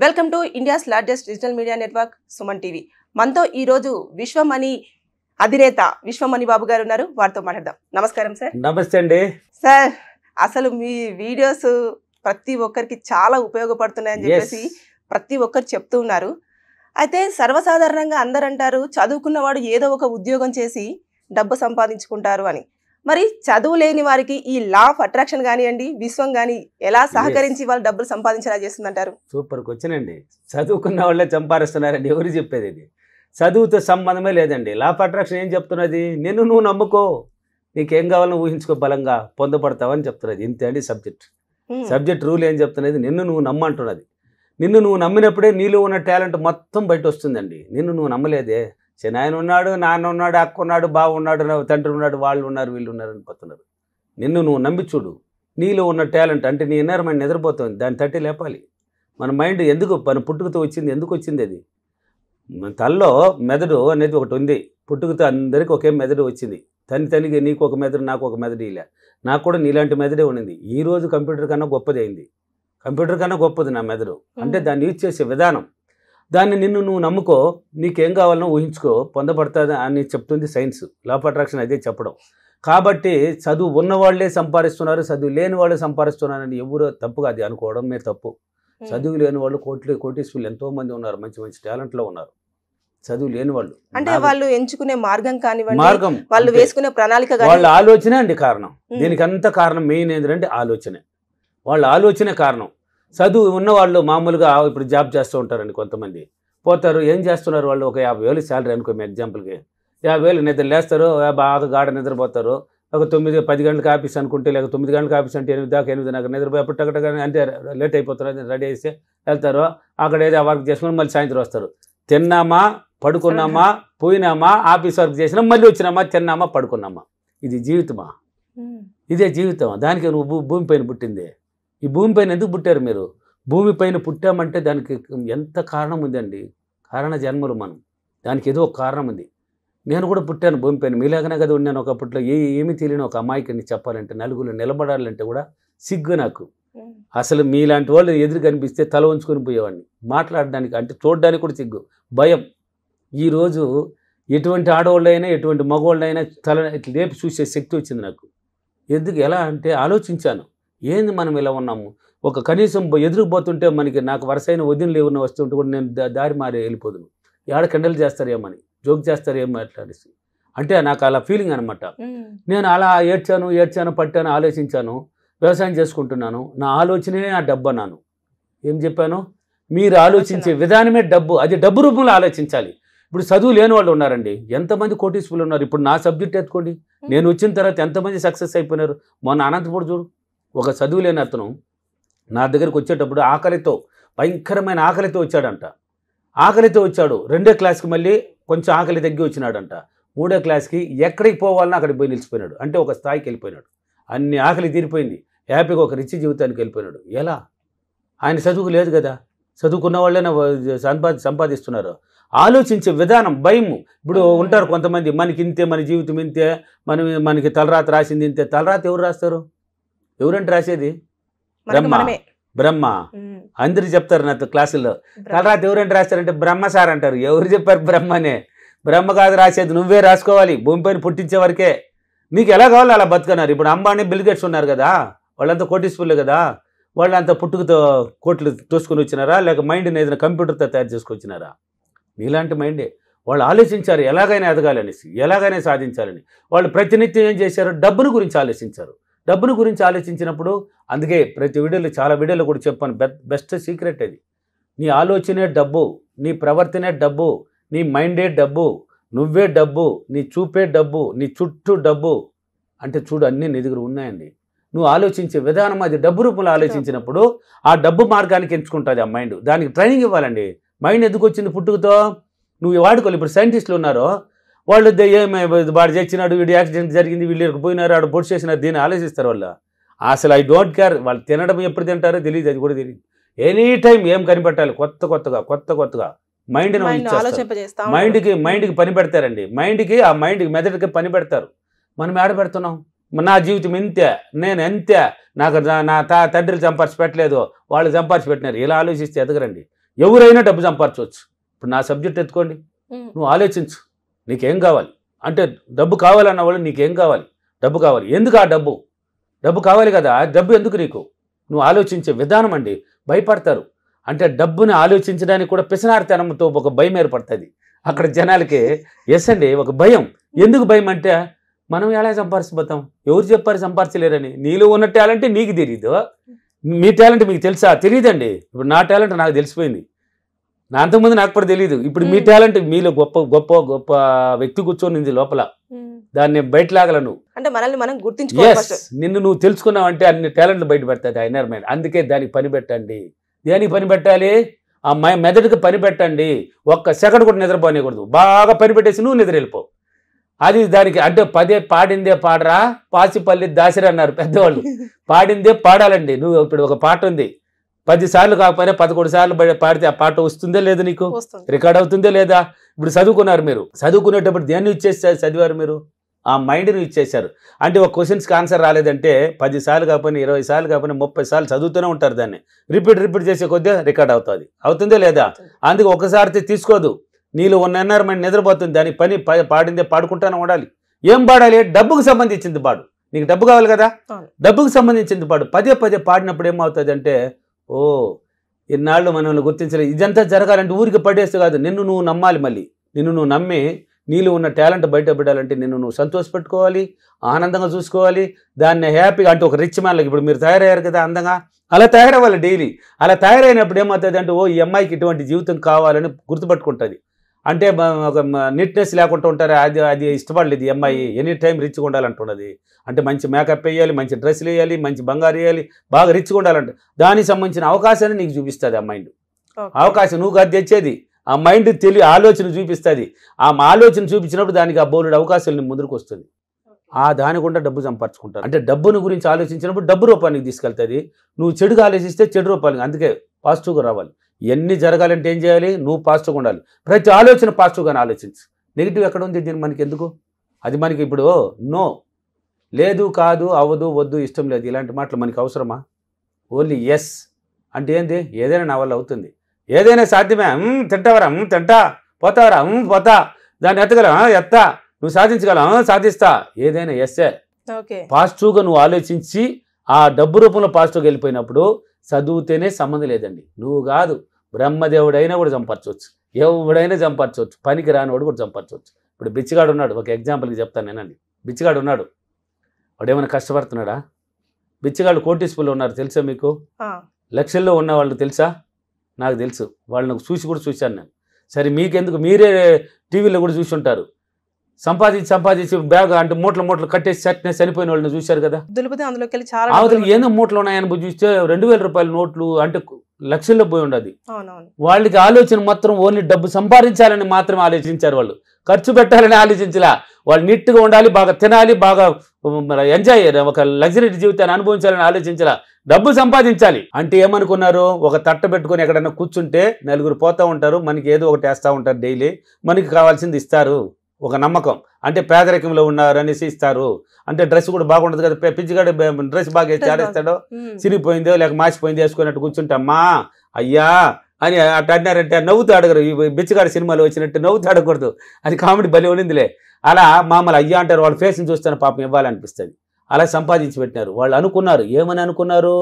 Welcome to India's largest digital media network Suman TV. మనతో ఈ రోజు విశ్వమణి అధినేత విశ్వమణి బాబు గారు ఉన్నారు. వారితో మాట్లాడదాం. నమస్కారం సార్. నమస్తే అండి సార్, అసలు మీ వీడియోస్ ప్రతి ఒక్కరికి చాలా ఉపయోగపడుతున్నాయని చెప్పేసి ప్రతి ఒక్కరు చెప్తూ ఉన్నారు. అయితే సర్వసాధారణంగా అందరూ అంటారు చదువుకున్నవాడు ఏదో ఒక ఉద్యోగం చేసి డబ్బు సంపాదించుకుంటారు అని. మరి చదువు లేని వారికి ఈ లా ఆఫ్ అట్రాక్షన్ కానివ్వండి, విశ్వం కానీ ఎలా సహకరించి వాళ్ళు డబ్బులు సంపాదించేలా చేస్తుందంటారు? సూపర్ క్వశ్చన్ అండి. చదువుకున్న వాళ్ళే సంపాదిస్తున్నారండి. ఎవరు చెప్పేది? ఇది చదువుతో సంబంధమే లేదండి. లా ఆఫ్ అట్రాక్షన్ ఏం చెప్తున్నది? నిన్ను నువ్వు నమ్ముకో, నీకేం కావాలని ఊహించుకో, బలంగా పొందపడతావని చెప్తున్నది. ఇంతే అండి సబ్జెక్ట్ రూల్ ఏం చెప్తున్నది? నిన్ను నువ్వు నమ్మంటున్నది. నిన్ను నువ్వు నమ్మినప్పుడే నీలో ఉన్న టాలెంట్ మొత్తం బయట వస్తుందండి. నిన్ను నువ్వు నమ్మలేదే, ఆయన ఉన్నాడు, నాన్న ఉన్నాడు, అక్క ఉన్నాడు, బావ ఉన్నాడు, తండ్రి ఉన్నాడు, వాళ్ళు ఉన్నారు, వీళ్ళు ఉన్నారు అనిపోతున్నారు. నిన్ను నువ్వు నమ్మి చూడు. నీలో ఉన్న టాలెంట్ అంటే నీ ఇన్నర్ మైండ్ నిద్రపోతుంది, దాన్ని తట్టి లేపాలి. మన మైండ్ ఎందుకు మన పుట్టుకతో వచ్చింది? ఎందుకు వచ్చింది? అది మన తల్లో మెదడు అనేది ఒకటి ఉంది. పుట్టుకతో అందరికీ ఒకే మెదడు వచ్చింది. తనికి నీకు ఒక మెదడు, నాకు ఒక మెదడు. ఇలా నాకు కూడా నీలాంటి మెదడే ఉండింది. ఈరోజు కంప్యూటర్ కన్నా గొప్పది అయింది. కంప్యూటర్ కన్నా గొప్పది నా మెదడు. అంటే దాన్ని యూజ్ చేసే విధానం. దాన్ని నిన్ను నువ్వు నమ్ముకో, నీకేం కావాలనో ఊహించుకో, పొందబడుతుంది అని చెప్తుంది సైన్స్. లా ఆఫ్ అట్రాక్షన్ అదే చెప్పడం. కాబట్టి చదువు ఉన్నవాళ్లే సంపాదిస్తున్నారు, చదువు లేని వాళ్ళు సంపాదిస్తున్నారని ఎవరో తప్పుగా అది అనుకోవడమే తప్పు. చదువు లేని వాళ్ళు కోటీశ్వరులు ఎంతో మంది ఉన్నారు, మంచి మంచి టాలెంట్లో ఉన్నారు. చదువు లేని వాళ్ళు అంటే వాళ్ళు ఎంచుకునే మార్గం కానివ్వండి, వాళ్ళు వేసుకునే ప్రణాళిక, వాళ్ళ ఆలోచనే అండి కారణం. దీనికి అంత కారణం మెయిన్ ఏంటంటే ఆలోచనే. వాళ్ళ ఆలోచనే కారణం. చదువు ఉన్నవాళ్ళు మామూలుగా ఇప్పుడు జాబ్ చేస్తూ ఉంటారండి. కొంతమంది పోతారు, ఏం చేస్తున్నారు వాళ్ళు? ఒక 50,000 శాలరీ అనుకో, మీ ఎగ్జాంపుల్కి 50,000 నిద్ర లేస్తారు, బాగా గాఢ నిద్రపోతారు. ఒక 9-10 గంటలకు ఆఫీస్ అనుకుంటే, లేక 9 గంటలకు ఆఫీస్ అంటే 8 దాకా 8 దాకా నిద్రపోయి అప్పుడు టగటగా అంటే లేట్ అయిపోతారు. రెడీ చేస్తే వెళ్తారు, అక్కడ ఏదో వర్క్ చేసుకుని మళ్ళీ సాయంత్రం వస్తారు. తిన్నామా, పడుకున్నామా, పోయినామా, ఆఫీస్ వర్క్ చేసినా, మళ్ళీ వచ్చినామా, తిన్నామా, పడుకున్నామా. ఇది జీవితమా? ఇదే జీవితం. దానికి నువ్వు భూమిపైన పుట్టిందే. ఈ భూమిపైన ఎందుకు పుట్టారు మీరు? భూమిపైన పుట్టామంటే దానికి ఎంత కారణం ఉందండి. కారణ జన్మలు మనం. దానికి ఏదో ఒక కారణం ఉంది. నేను కూడా పుట్టాను భూమిపైన, మీలాగానే కదా ఉన్నాను ఒకప్పట్లో. ఏమీ తెలియని ఒక అమాయకుని చెప్పాలంటే, నలుగురు నిలబడాలంటే కూడా సిగ్గు నాకు. అసలు మీలాంటి వాళ్ళు ఎదురు కనిపిస్తే తల ఉంచుకొని పోయేవాడిని. మాట్లాడడానికి అంటే చూడడానికి కూడా సిగ్గు, భయం. ఈరోజు ఎటువంటి ఆడవాళ్ళైనా ఎటువంటి మగవాళ్ళైనా తల లేపి చూసే శక్తి వచ్చింది నాకు. ఎందుకు, ఎలా అంటే ఆలోచించాను. ఏంది మనం ఇలా ఉన్నాము? ఒక కనీసం ఎదురుపోతుంటే మనకి నాకు వరుసైన వదినలు ఏమన్నా వస్తుంటే కూడా నేను దారి మారి వెళ్ళిపోదును. ఏడ కండలు చేస్తారేమని, జోక్ చేస్తారేమో అట్లాడేసి. అంటే నాకు అలా ఫీలింగ్ అనమాట. నేను అలా ఏడ్చాను, పట్టాను, ఆలోచించాను. వ్యవసాయం చేసుకుంటున్నాను. నా ఆలోచనే ఆ డబ్బు అన్నాను. ఏం చెప్పాను? మీరు ఆలోచించే విధానమే డబ్బు. అది డబ్బు రూపంలో ఆలోచించాలి. ఇప్పుడు చదువు లేని వాళ్ళు ఉన్నారండి, ఎంతమంది కోటీశ్వరులు ఉన్నారు. ఇప్పుడు నా సబ్జెక్ట్ ఎత్తుకోండి, నేను వచ్చిన తర్వాత ఎంతమంది సక్సెస్ అయిపోయినారు. మొన్న అనంతపురం చూడు, ఒక చదువు లేని అతను నా దగ్గరికి వచ్చేటప్పుడు ఆకలితో, భయంకరమైన ఆకలితో వచ్చాడంట. ఆకలితో వచ్చాడు. 2వ క్లాస్కి మళ్ళీ కొంచెం ఆకలి తగ్గి వచ్చినాడంట. 3వ క్లాస్కి ఎక్కడికి పోవాలన్నా అక్కడికి పోయి నిలిచిపోయినాడు. అంటే ఒక స్థాయికి వెళ్ళిపోయినాడు. అన్ని ఆకలి తీరిపోయింది. హ్యాపీగా ఒక రిచ్ జీవితానికి వెళ్ళిపోయినాడు. ఎలా? ఆయన చదువుకు లేదు కదా. చదువుకున్న వాళ్ళైనా సంపాదిస్తున్నారు. ఆలోచించే విధానం, భయము. ఇప్పుడు ఉంటారు కొంతమంది, మనకి ఇంతే, మన జీవితం ఇంతే, మనకి తలరాత రాసింది ఇంతే. తలరాత ఎవరు రాస్తారు? ఎవరంటే రాసేది? బ్రహ్మ. అందరు చెప్తారు నాతో క్లాసుల్లో, తలరాత ఎవరంటే రాస్తారంటే బ్రహ్మ సార్ అంటారు. ఎవరు చెప్పారు బ్రహ్మనే? బ్రహ్మ కాదు రాసేది, నువ్వే రాసుకోవాలి. భూమిపైన పుట్టించే వరకే. నీకు ఎలా కావాలో అలా బతుకున్నారు. ఇప్పుడు అంబానీ, బిల్ గేట్స్ ఉన్నారు కదా, వాళ్ళంతా కోటీశ్వరులే కదా. వాళ్ళంతా పుట్టుకతో కోట్లు తోసుకొని వచ్చినారా, లేక మైండ్ని ఏదైనా కంప్యూటర్తో తయారు చేసుకొచ్చినారా? నీలాంటి మైండే. వాళ్ళు ఆలోచించారు ఎలాగైనా ఎదగాలనేసి, ఎలాగైనా సాధించాలని. వాళ్ళు ప్రతినిత్యం ఏం చేశారు? డబ్బును గురించి ఆలోచించారు. డబ్బును గురించి ఆలోచించినప్పుడు, అందుకే ప్రతి వీడియోలో, చాలా వీడియోలో కూడా చెప్పాను, బెస్ట్ సీక్రెట్ అది. నీ ఆలోచనే డబ్బు, నీ ప్రవర్తనే డబ్బు, నీ మైండే డబ్బు, నువ్వే డబ్బు, నీ చూపే డబ్బు, నీ చుట్టూ డబ్బు. అంటే చూడు, అన్నీ నీ దగ్గర ఉన్నాయండి. నువ్వు ఆలోచించే విధానం అది డబ్బు రూపంలో ఆలోచించినప్పుడు ఆ డబ్బు మార్గానికి ఎంచుకుంటుంది ఆ మైండ్. దానికి ట్రైనింగ్ ఇవ్వాలండి. మైండ్ ఎందుకు వచ్చింది పుట్టుకతో? నువ్వు వాడుకోవాలి. ఇప్పుడు సైంటిస్టులు ఉన్నారు, వాళ్ళు వాడు చచ్చినాడు, వీడు యాక్సిడెంట్ జరిగింది, వీళ్ళు పోయినారు, ఆడు పొడి చేసినారు, దీన్ని ఆలోచిస్తారు వాళ్ళు. అసలు ఐ డోంట్ కేర్. వాళ్ళు తినడం ఎప్పుడు తింటారో తెలియదు, అది కూడా తెలియదు. ఎనీ టైం ఏం కనిపెట్టాలి, కొత్తగా మైండ్ని మైండ్కి పని పెడతారండి. ఆ మైండ్కి మెదడుకి పని పెడతారు. మనం ఏడ పెడుతున్నాం? నా జీవితం ఇంతే, నేను ఎంతే, నాకు నా తండ్రి సంపాదించి పెట్టలేదు, వాళ్ళు సంపాదించి పెట్టినారు. ఇలా ఆలోచిస్తే ఎదగరండి. ఎవరైనా డబ్బు సంపాదించవచ్చు. ఇప్పుడు నా సబ్జెక్ట్ ఎత్తుకోండి, నువ్వు ఆలోచించు నీకేం కావాలి అంటే, డబ్బు కావాలన్న వాళ్ళు నీకేం కావాలి, డబ్బు కావాలి. ఎందుకు ఆ డబ్బు? డబ్బు కావాలి కదా, ఆ డబ్బు ఎందుకు నీకు? నువ్వు ఆలోచించే విధానం అండి. భయపడతారు అంటే డబ్బుని ఆలోచించడానికి కూడా పిసనారితనంతో ఒక భయం ఏర్పడుతుంది అక్కడ జనాలకి. ఎస్ అండి, ఒక భయం. ఎందుకు భయం అంటే, మనం ఎలా సంపాదించబోతాం, ఎవరు చెప్పారు సంపాదించలేరని? నీలో ఉన్న టాలెంట్ నీకు తెలియదు, మీ టాలెంట్ మీకు తెలుసా? తెలియదండి. ఇప్పుడు నా టాలెంట్ నాకు తెలిసిపోయింది, నా అంతకుముందు నాకు కూడా తెలియదు. ఇప్పుడు మీ టాలెంట్ మీలో గొప్ప గొప్ప గొప్ప వ్యక్తి కూర్చొని లోపల, దాన్ని బయట లాగలను అంటే మనల్ని మనం గుర్తించుకోవాలి. నిన్ను నువ్వు తెలుసుకున్నావంటే అన్ని టాలెంట్లు బయట పెడతాది ఆ ఇన్నర్ మైండ్. అందుకే దానికి పని పెట్టండి. దేనికి పని పెట్టాలి? ఆ మెదడుకి పని పెట్టండి. ఒక్క సెకండ్ కూడా నిద్రపోనికూడదు. బాగా పని పెట్టేసి నువ్వు నిద్ర వెళ్ళిపో. అది దానికి అంటే పదే పాడిందే పాడరా పాసిపల్లి దాసిరా అన్నారు పెద్దవాళ్ళు. పాడిందే పాడాలండి. నువ్వు ఇప్పుడు ఒక పాట ఉంది, 10 సార్లు కాకపోయినా 11 సార్లు పాడితే ఆ పాట వస్తుందే లేదు, నీకు రికార్డ్ అవుతుందే లేదా? ఇప్పుడు చదువుకున్నారు మీరు, చదువుకునేటప్పుడు దేన్ని ఇచ్చేసారు చదివారు మీరు? ఆ మైండ్ని ఇచ్చేశారు. అంటే ఒక క్వశ్చన్స్కి ఆన్సర్ రాలేదంటే 10 సార్లు కాకపోయినా 20 సార్లు కాకపోయినా 30 సార్లు చదువుతూనే ఉంటారు. దాన్ని రిపీట్ చేసే కొద్దిగా రికార్డ్ అవుతుంది. అవుతుందే లేదా? అందుకే ఒకసారి తీసుకోదు, నీళ్ళు ఉన్న ఎన్ఆర్మెంట్ నిద్రపోతుంది. దానికి పని పాడిందే పాడుకుంటానే ఉండాలి. ఏం పాడాలి? డబ్బుకు సంబంధించింది పాడు. నీకు డబ్బు కావాలి కదా, డబ్బుకు సంబంధించింది పాడు. పదే పాడినప్పుడు ఏమవుతుంది అంటే, ఓ ఇన్నాళ్ళు మనల్ని గుర్తించలేదు. ఇదంతా జరగాలంటే ఊరికి పడేస్తే కాదు, నిన్ను నువ్వు నమ్మాలి. మళ్ళీ నిన్ను నువ్వు నమ్మి నీళ్ళు ఉన్న టాలెంట్ బయట పెట్టాలంటే నిన్ను నువ్వు సంతోషపెట్టుకోవాలి, ఆనందంగా చూసుకోవాలి. దాన్ని హ్యాపీగా అంటే ఒక రిచ్ మ్యాన్లకి ఇప్పుడు మీరు తయారయ్యారు కదా అందంగా, అలా తయారవ్వాలి డైలీ. అలా తయారైనప్పుడు ఏమవుతుంది అంటే, ఓ ఈ అమ్మాయికి ఇటువంటి జీవితం కావాలని గుర్తుపట్టుకుంటుంది. అంటే ఒక నీట్నెస్ లేకుండా ఉంటారు, అది ఇష్టపడలేదు ఈ అమ్మాయి. ఎనీ టైం రిచ్గా ఉండాలంటున్నది. అంటే మంచి మేకప్ వేయాలి, మంచి డ్రెస్సులు వేయాలి, మంచి బంగారు వేయాలి, బాగా రిచ్గా ఉండాలంటే దానికి సంబంధించిన అవకాశాన్ని నీకు చూపిస్తుంది ఆ మైండ్. అవకాశం నువ్వు కాదు తెచ్చేది, ఆ మైండ్ ఆలోచన చూపిస్తుంది. ఆ ఆలోచన చూపించినప్పుడు దానికి ఆ బోలెడు అవకాశాలు ముందుకు వస్తుంది. ఆ దాని కూడా డబ్బు సంపాదించుకుంటారు. అంటే డబ్బును గురించి ఆలోచించినప్పుడు డబ్బు రూపానికి తీసుకెళ్తుంది. నువ్వు చెడుగా ఆలోచిస్తే చెడు రూపానికి. అందుకే పాజిటివ్గా రావాలి. ఇవన్నీ జరగాలంటే ఏం చేయాలి? నువ్వు పాజిటివ్గా ఉండాలి. ప్రతి ఆలోచన పాజిటివ్గానే ఆలోచించు. నెగిటివ్ ఎక్కడ ఉంది? దీన్ని మనకి ఎందుకు? అది మనకి ఇప్పుడు నో, లేదు, కాదు, అవ్వదు, వద్దు, ఇష్టం లేదు, ఇలాంటి మాటలు మనకి అవసరమా? ఓన్లీ ఎస్ అంటే ఏంది? ఏదైనా నా వల్ల అవుతుంది, ఏదైనా సాధ్యమే. తింటావరా? తింటా. పోతావరా? పోతా. దాన్ని ఎత్తగలవా? ఎత్తా. నువ్వు సాధించగలవా? సాధిస్తా. ఏదైనా ఎస్సే. పాజిటివ్గా నువ్వు ఆలోచించి ఆ డబ్బు రూపంలో పాజిటివ్గా వెళ్ళిపోయినప్పుడు చదువుతేనే సంబంధం లేదండి. నువ్వు కాదు, బ్రహ్మదేవుడైనా కూడా సంపాదించవచ్చు, ఎవడైనా సంపాదించవచ్చు, పనికి రానివాడు కూడా సంపాదించవచ్చు. ఇప్పుడు బిచ్చిగాడు ఉన్నాడు, ఒక ఎగ్జాంపుల్కి చెప్తాను నేనండి. బిచ్చిగాడు ఉన్నాడు, వాడు ఏమైనా కష్టపడుతున్నాడా? బిచ్చిగాడు కోటీశ్వరులు ఉన్నారు తెలుసా మీకు? లక్షల్లో ఉన్న వాళ్ళు తెలుసా? నాకు తెలుసు, వాళ్ళని చూసి కూడా చూశాను నేను. సరే మీకెందుకు, మీరే టీవీలో కూడా చూసి ఉంటారు. సంపాదించి బ్యాగ్ అంటే మూటలు కట్టేసి చనిపోయిన వాళ్ళని చూశారు కదా. అవతల ఏదో మూటలు ఉన్నాయని చూస్తే 2000 రూపాయల నోట్లు అంటే లక్షల్లో పోయి ఉండదు. వాళ్ళకి ఆలోచన మాత్రం ఓన్లీ డబ్బు సంపాదించాలని మాత్రమే ఆలోచించారు. వాళ్ళు ఖర్చు పెట్టాలని ఆలోచించలా. వాళ్ళు నీట్గా ఉండాలి, బాగా తినాలి, బాగా ఎంజాయ్ ఒక లగ్జరీ జీవితాన్ని అనుభవించాలని ఆలోచించలా. డబ్బు సంపాదించాలి అంటే ఏమనుకున్నారు? ఒక తట్ట పెట్టుకొని ఎక్కడన్నా కూర్చుంటే నలుగురు పోతూ ఉంటారు, మనకి ఏదో ఒకటి వేస్తూ ఉంటారు, డైలీ మనకి కావాల్సింది ఇస్తారు, ఒక నమ్మకం. అంటే పేదరికంలో ఉన్నారు అనేసి ఇస్తారు. అంటే డ్రెస్ కూడా బాగుండదు కదా, పిచ్చిగాడు డ్రెస్ బాగా వేసి ఆడేస్తాడో, చిరిగిపోయిందో లేక మాసిపోయిందో వేసుకున్నట్టు కూర్చుంటామ్మా అయ్యా అని అట్లా అన్నారంటే నవ్వుతూ అడగరు. ఈ బిచ్చగాడు సినిమాలో వచ్చినట్టు నవ్వుతూ అడగకూడదు, అది కామెడీ భలే ఉండిందిలే. అలా మామూలు అయ్యా అంటారు, వాళ్ళ ఫేస్ని చూస్తాను పాపం ఇవ్వాలనిపిస్తుంది. అలా సంపాదించి పెట్టినారు. వాళ్ళు అనుకున్నారు, ఏమని అనుకున్నారు?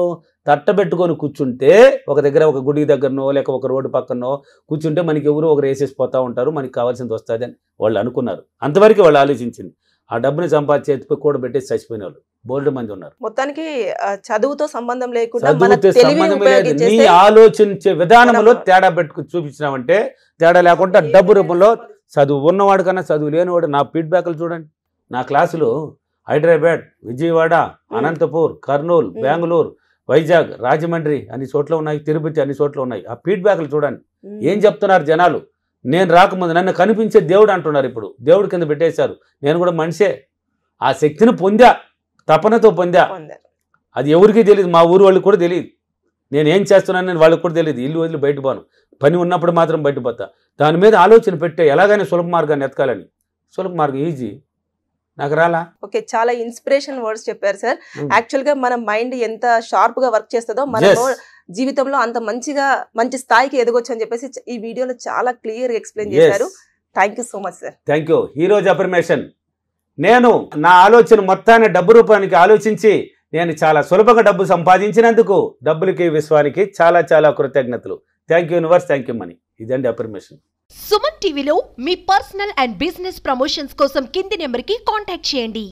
తట్టబెట్టుకొని కూర్చుంటే ఒక దగ్గర, ఒక గుడి దగ్గరనో లేక ఒక రోడ్డు పక్కనో కూర్చుంటే మనకి ఎవరు ఒకరు వేసేసిపోతూ ఉంటారు, మనకి కావాల్సింది వస్తుంది అని వాళ్ళు అనుకున్నారు. అంతవరకు వాళ్ళు ఆలోచించింది. ఆ డబ్బుని సంపాదించి ఎత్తిపోయి కూడా పెట్టేసి చచ్చిపోయిన వాళ్ళు బోల్డ్ మంది ఉన్నారు. మొత్తానికి చదువుతో సంబంధం లేకుండా నీ ఆలోచించే విధానంలో తేడా పెట్టుకుని చూపించినామంటే, తేడా లేకుండా డబ్బు రూపంలో చదువు ఉన్నవాడు కన్నా చదువు లేనివాడు. నా ఫీడ్బ్యాక్లు చూడండి, నా క్లాసులు హైదరాబాద్, విజయవాడ, అనంతపూర్, కర్నూలు, బెంగళూరు, వైజాగ్, రాజమండ్రి అన్ని చోట్ల ఉన్నాయి, తిరుపతి అన్ని చోట్ల ఉన్నాయి. ఆ ఫీడ్బ్యాక్లు చూడండి ఏం చెప్తున్నారు జనాలు. నేను రాకముందు నన్ను కనిపించే దేవుడు అంటున్నారు, ఇప్పుడు దేవుడి కింద పెట్టేశారు. నేను కూడా మనిషే, ఆ శక్తిని పొందా, తపనతో పొందా. అది ఎవరికి తెలియదు, మా ఊరు వాళ్ళకి కూడా తెలియదు. నేను ఏం చేస్తున్నాను నేను వాళ్ళకి కూడా తెలియదు. ఇల్లు వదిలి బయట పోను, పని ఉన్నప్పుడు మాత్రం బయటపోతా. దాని మీద ఆలోచన పెట్టే ఎలాగైనా సులభ మార్గాన్ని ఎతకాలని. సులభ మార్గం ఈజీ, నాకు రాలా. ఓకే, చాలా ఇన్స్పిరేషన్ వర్డ్స్ చెప్పారు సార్. యాక్చువల్ గా మన మైండ్ ఎంత షార్ప్ గా వర్క్ చేస్తుందో మన జీవితంలో అంత మంచి స్థాయికి ఎదగొచ్చు అని చెప్పేసి ఈ వీడియోలో చాలా క్లియర్ గా ఎక్స్ప్లెయిన్ చేశారు. Thank you so much sir. Thank you. ఈ రోజు అఫర్మేషన్, నేను నా ఆలోచన మొత్తాన్ని డబ్బు రూపానికి ఆలోచించి నేను చాలా సులభంగా డబ్బు సంపాదించినందుకు డబ్బులకి విశ్వానికి చాలా చాలా కృతజ్ఞతలు. Thank you universe, thank you money. ఇదండి అఫర్మేషన్. సుమన్ టీవీలో మీ పర్సనల్ అండ్ బిజినెస్ ప్రమోషన్స్ కోసం కింది నెంబర్కి కాంటాక్ట్ చేయండి.